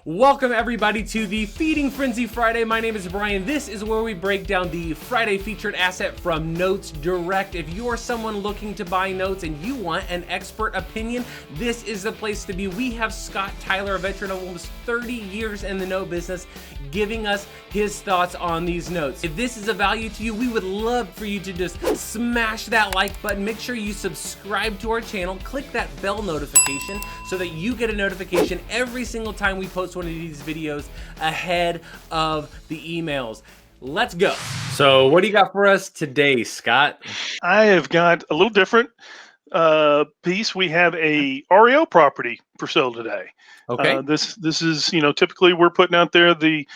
Welcome everybody to the Feeding Frenzy Friday. My name is Brian. This is where we break down the Friday featured asset from Notes Direct. If you're someone looking to buy notes and you want an expert opinion, this is the place to be. We have Scott Tyler, a veteran of almost 30 years in the note business, giving us his thoughts on these notes. If this is a value to you, we would love for you to just smash that like button. Make sure you subscribe to our channel, click that bell notification so that you get a notification every single time we post one of these videos ahead of the emails. Let's go. So what do you got for us today, Scott? I have got a little different piece. We have a REO property for sale today. Okay. This is, typically we're putting out there the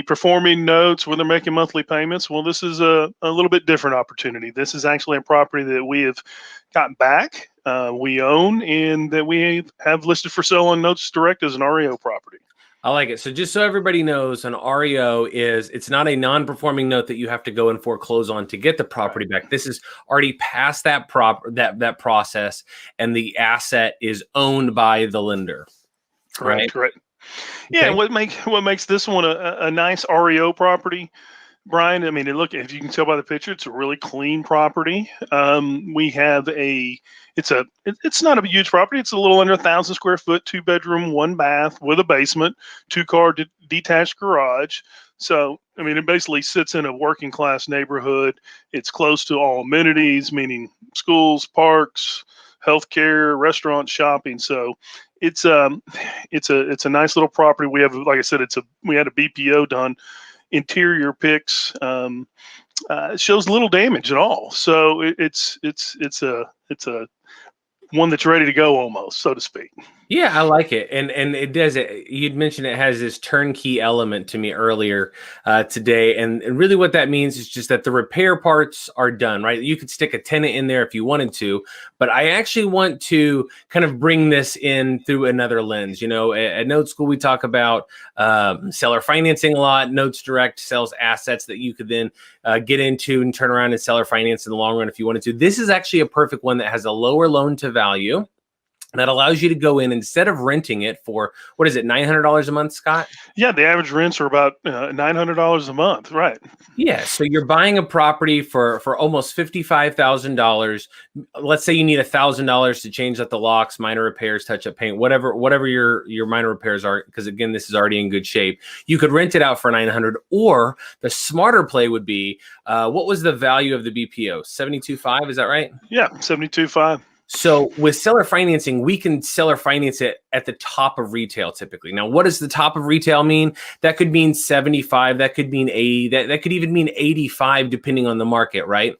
performing notes where they're making monthly payments. Well, this is a little bit different opportunity. This is actually a property that we have gotten back, we own, and that we have listed for sale on Notes Direct as an REO property. I like it. So just so everybody knows, an REO it's not a non-performing note that you have to go and foreclose on to get the property back. This is already past that process, and the asset is owned by the lender. Correct. Yeah, Okay. what makes this one a nice REO property, Brian? I mean, if you can tell by the picture, it's a really clean property. We have it's not a huge property. It's a little under 1,000 square foot, 2-bedroom, 1-bath with a basement, 2-car detached garage. So, I mean, it basically sits in a working class neighborhood. It's close to all amenities, meaning schools, parks, healthcare, restaurants, shopping. So it's a nice little property. We have, like I said, we had a BPO done. Interior pics shows little damage at all. So it's a one that's ready to go almost, so to speak. Yeah, I like it. And it does it. You'd mentioned it has this turnkey element to me earlier today. And really what that means is just that the repair parts are done, right? You could stick a tenant in there if you wanted to, but I actually want to kind of bring this in through another lens. At Note School, we talk about seller financing a lot. Notes Direct sells assets that you could then get into and turn around and seller finance in the long run if you wanted to. This is actually a perfect one that has a lower loan to value. That allows you to go in instead of renting it for, what is it, $900 a month, Scott? Yeah, the average rents are about $900 a month, right? Yeah, so you're buying a property for almost $55,000. Let's say you need $1,000 to change out the locks, minor repairs, touch-up paint, whatever your minor repairs are, because again, this is already in good shape. You could rent it out for $900, or the smarter play would be, what was the value of the BPO? $72,500, is that right? Yeah, $72,500. So with seller financing, we can seller finance it at the top of retail typically. Now, what does the top of retail mean? That could mean 75, that could mean 80, that could even mean 85 depending on the market, right?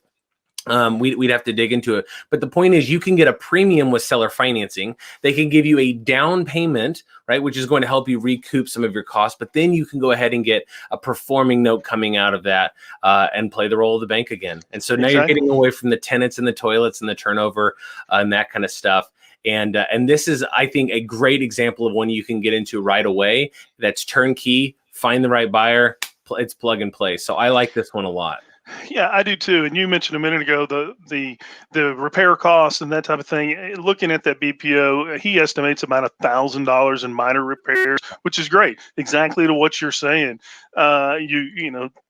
We'd have to dig into it. But the point is, you can get a premium with seller financing. They can give you a down payment, right, which is going to help you recoup some of your costs. But then you can go ahead and get a performing note coming out of that and play the role of the bank again. And so now you're getting away from the tenants and the toilets and the turnover and that kind of stuff. And this is, I think, a great example of one you can get into right away. That's turnkey, find the right buyer, it's plug and play. So I like this one a lot. Yeah, I do too. And you mentioned a minute ago the repair costs and that type of thing. Looking at that BPO, he estimates about $1,000 in minor repairs, which is great. Exactly to what you're saying.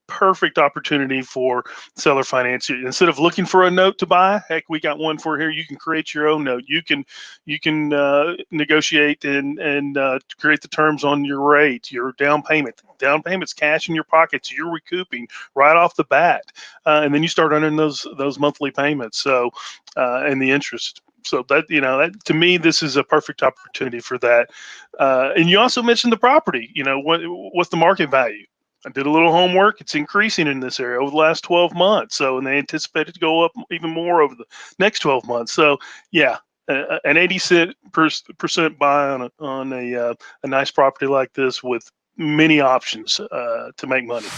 Perfect opportunity for seller finance. Instead of looking for a note to buy, heck, we got one for here. You can create your own note. You can negotiate and create the terms on your rate, your down payment. Down payment's cash in your pockets. You're recouping right off the bat, and then you start earning those monthly payments. So, and the interest. So that to me, this is a perfect opportunity for that. And you also mentioned the property. What's the market value? I did a little homework. It's increasing in this area over the last 12 months. So, and they anticipate it to go up even more over the next 12 months. So, yeah, an 80% buy on a nice property like this with many options to make money.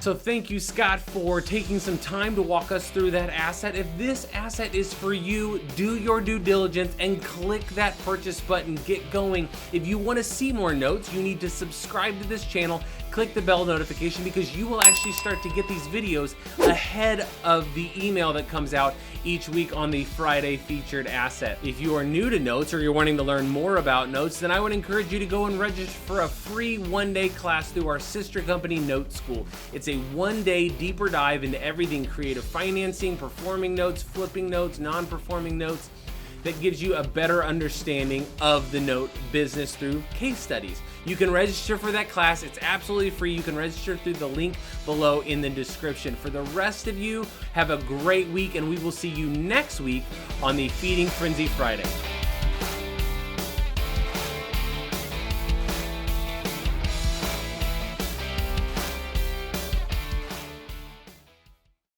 So thank you, Scott, for taking some time to walk us through that asset. If this asset is for you, do your due diligence and click that purchase button, get going. If you want to see more notes, you need to subscribe to this channel, click the bell notification, because you will actually start to get these videos ahead of the email that comes out each week on the Friday featured asset. If you are new to Notes or you're wanting to learn more about Notes, then I would encourage you to go and register for a free one-day class through our sister company, Note School. It's a one-day deeper dive into everything creative financing, performing notes, flipping notes, non-performing notes, that gives you a better understanding of the note business through case studies. You can register for that class. It's absolutely free. You can register through the link below in the description. For the rest of you, have a great week, and we will see you next week on the Feeding Frenzy Friday.